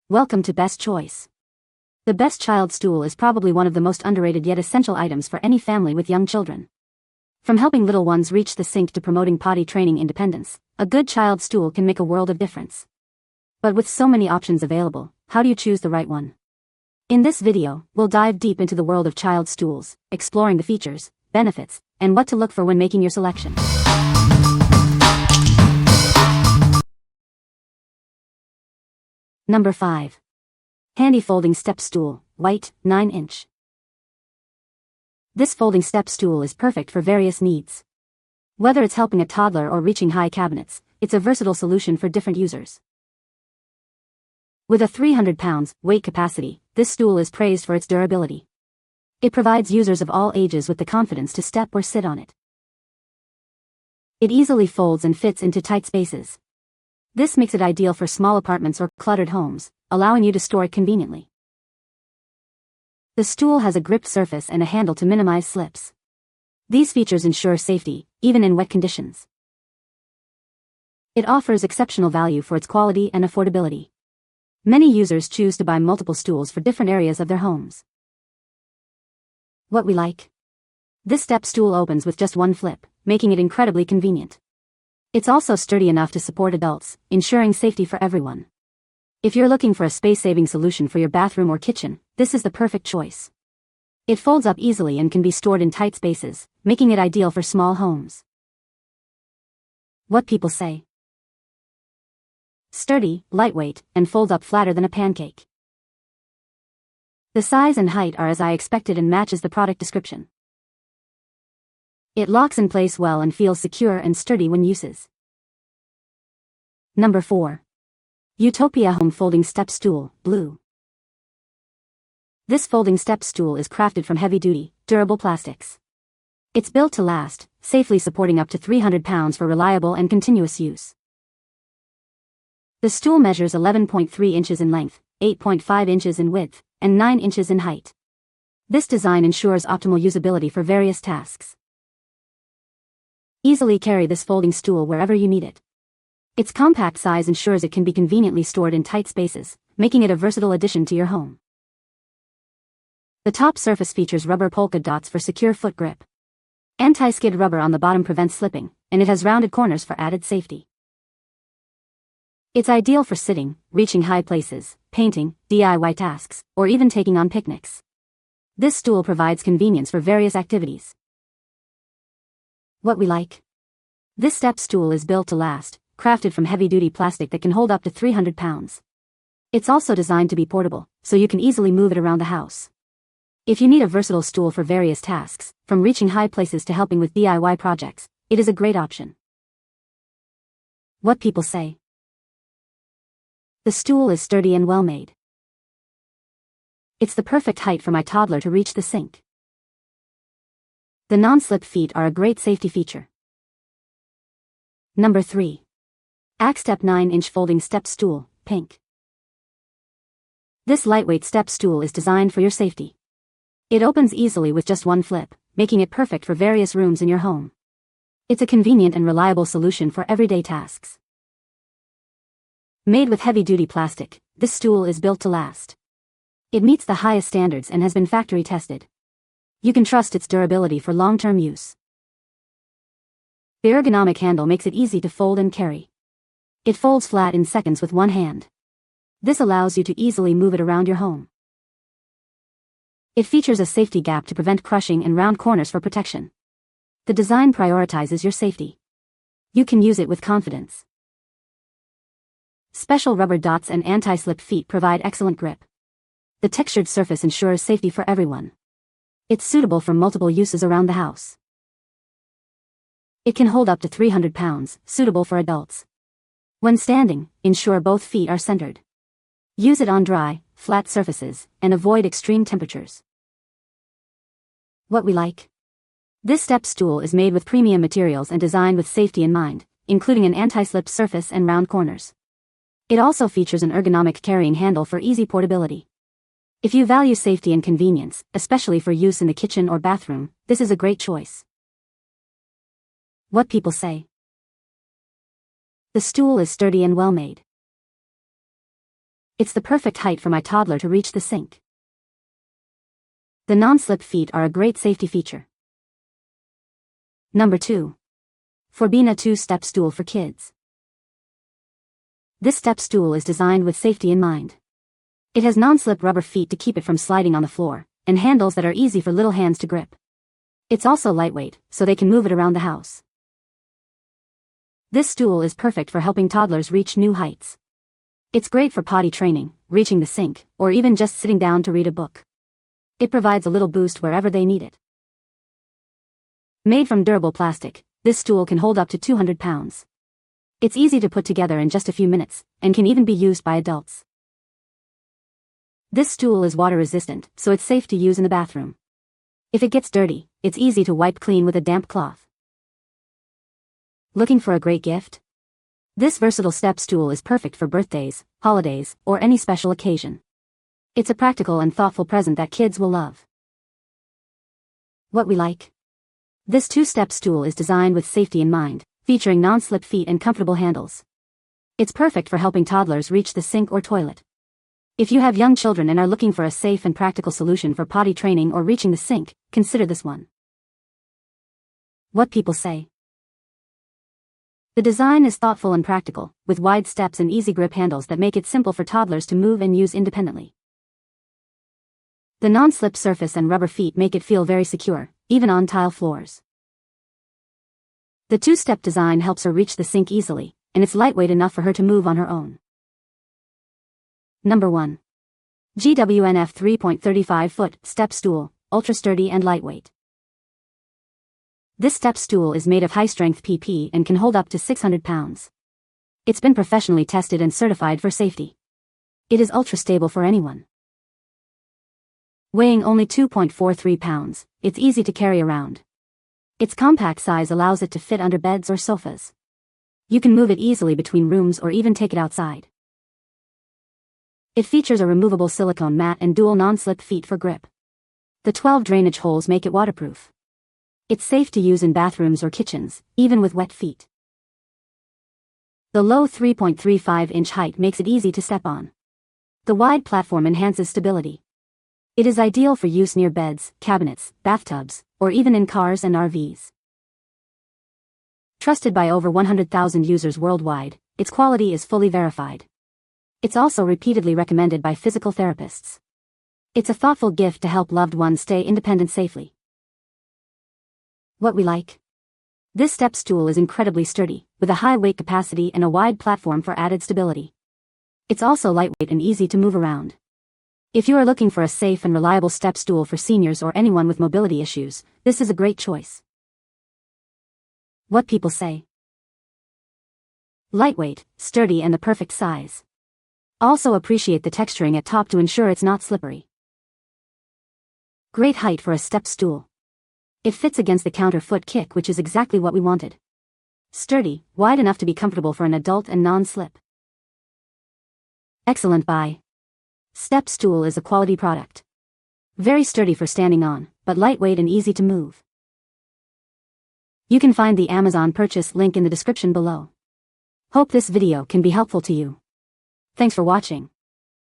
Welcome to Best Choice. The Best Child Stool is probably one of the most underrated yet essential items for any family with young children. From helping little ones reach the sink to promoting potty training independence, a good child stool can make a world of difference. But with so many options available, how do you choose the right one? In this video, we'll dive deep into the world of child stools, exploring the features, benefits, and what to look for when making your selection. Number 5. Handy Folding Step Stool, White, 9-inch. This folding step stool is perfect for various needs. Whether it's helping a toddler or reaching high cabinets, it's a versatile solution for different users. With a 300 pounds weight capacity, this stool is praised for its durability. It provides users of all ages with the confidence to step or sit on it. It easily folds and fits into tight spaces. This makes it ideal for small apartments or cluttered homes, allowing you to store it conveniently. The stool has a gripped surface and a handle to minimize slips. These features ensure safety, even in wet conditions. It offers exceptional value for its quality and affordability. Many users choose to buy multiple stools for different areas of their homes. What we like? This step stool opens with just one flip, making it incredibly convenient. It's also sturdy enough to support adults, ensuring safety for everyone. If you're looking for a space-saving solution for your bathroom or kitchen, this is the perfect choice. It folds up easily and can be stored in tight spaces, making it ideal for small homes. What people say? Sturdy, lightweight, and folds up flatter than a pancake. The size and height are as I expected and matches the product description. It locks in place well and feels secure and sturdy when uses. Number 4. Utopia Home Folding Step Stool, Blue. This folding step stool is crafted from heavy-duty, durable plastics. It's built to last, safely supporting up to 300 pounds for reliable and continuous use. The stool measures 11.3 inches in length, 8.5 inches in width, and 9 inches in height. This design ensures optimal usability for various tasks. Easily carry this folding stool wherever you need it. Its compact size ensures it can be conveniently stored in tight spaces, making it a versatile addition to your home. The top surface features rubber polka dots for secure foot grip. Anti-skid rubber on the bottom prevents slipping, and it has rounded corners for added safety. It's ideal for sitting, reaching high places, painting, DIY tasks, or even taking on picnics. This stool provides convenience for various activities. What we like? This step stool is built to last, crafted from heavy-duty plastic that can hold up to 300 pounds. It's also designed to be portable, so you can easily move it around the house. If you need a versatile stool for various tasks, from reaching high places to helping with DIY projects, it is a great option. What people say? The stool is sturdy and well-made. It's the perfect height for my toddler to reach the sink. The non-slip feet are a great safety feature. Number 3. ACSTEP 9-inch Folding Step Stool, Pink. This lightweight step stool is designed for your safety. It opens easily with just one flip, making it perfect for various rooms in your home. It's a convenient and reliable solution for everyday tasks. Made with heavy-duty plastic, this stool is built to last. It meets the highest standards and has been factory tested. You can trust its durability for long-term use. The ergonomic handle makes it easy to fold and carry. It folds flat in seconds with one hand. This allows you to easily move it around your home. It features a safety gap to prevent crushing and round corners for protection. The design prioritizes your safety. You can use it with confidence. Special rubber dots and anti-slip feet provide excellent grip. The textured surface ensures safety for everyone. It's suitable for multiple uses around the house. It can hold up to 300 pounds, suitable for adults. When standing, ensure both feet are centered. Use it on dry, flat surfaces, and avoid extreme temperatures. What we like? This step stool is made with premium materials and designed with safety in mind, including an anti-slip surface and round corners. It also features an ergonomic carrying handle for easy portability. If you value safety and convenience, especially for use in the kitchen or bathroom, this is a great choice. What people say? The stool is sturdy and well-made. It's the perfect height for my toddler to reach the sink. The non-slip feet are a great safety feature. Number 2. Forbena 2-step stool for kids. This step stool is designed with safety in mind. It has non-slip rubber feet to keep it from sliding on the floor, and handles that are easy for little hands to grip. It's also lightweight, so they can move it around the house. This stool is perfect for helping toddlers reach new heights. It's great for potty training, reaching the sink, or even just sitting down to read a book. It provides a little boost wherever they need it. Made from durable plastic, this stool can hold up to 200 pounds. It's easy to put together in just a few minutes, and can even be used by adults. This stool is water resistant, so it's safe to use in the bathroom. If it gets dirty, it's easy to wipe clean with a damp cloth. Looking for a great gift? This versatile step stool is perfect for birthdays, holidays, or any special occasion. It's a practical and thoughtful present that kids will love. What we like? This 2-step stool is designed with safety in mind, featuring non-slip feet and comfortable handles. It's perfect for helping toddlers reach the sink or toilet. If you have young children and are looking for a safe and practical solution for potty training or reaching the sink, consider this one. What people say. The design is thoughtful and practical, with wide steps and easy grip handles that make it simple for toddlers to move and use independently. The non-slip surface and rubber feet make it feel very secure, even on tile floors. The 2-step design helps her reach the sink easily, and it's lightweight enough for her to move on her own. Number 1. GWNF 3.35-foot step stool, ultra sturdy and lightweight. This step stool is made of high-strength PP and can hold up to 600 pounds. It's been professionally tested and certified for safety. It is ultra-stable for anyone. Weighing only 2.43 pounds, it's easy to carry around. Its compact size allows it to fit under beds or sofas. You can move it easily between rooms or even take it outside. It features a removable silicone mat and dual non-slip feet for grip. The 12 drainage holes make it waterproof. It's safe to use in bathrooms or kitchens, even with wet feet. The low 3.35-inch height makes it easy to step on. The wide platform enhances stability. It is ideal for use near beds, cabinets, bathtubs, or even in cars and RVs. Trusted by over 100,000 users worldwide, its quality is fully verified. It's also repeatedly recommended by physical therapists. It's a thoughtful gift to help loved ones stay independent safely. What we like? This step stool is incredibly sturdy, with a high weight capacity and a wide platform for added stability. It's also lightweight and easy to move around. If you are looking for a safe and reliable step stool for seniors or anyone with mobility issues, this is a great choice. What people say. Lightweight, sturdy and the perfect size. Also appreciate the texturing at top to ensure it's not slippery. Great height for a step stool. It fits against the counter foot kick, which is exactly what we wanted. Sturdy, wide enough to be comfortable for an adult and non-slip. Excellent buy. Step stool is a quality product. Very sturdy for standing on, but lightweight and easy to move. You can find the Amazon purchase link in the description below. Hope this video can be helpful to you. Thanks for watching.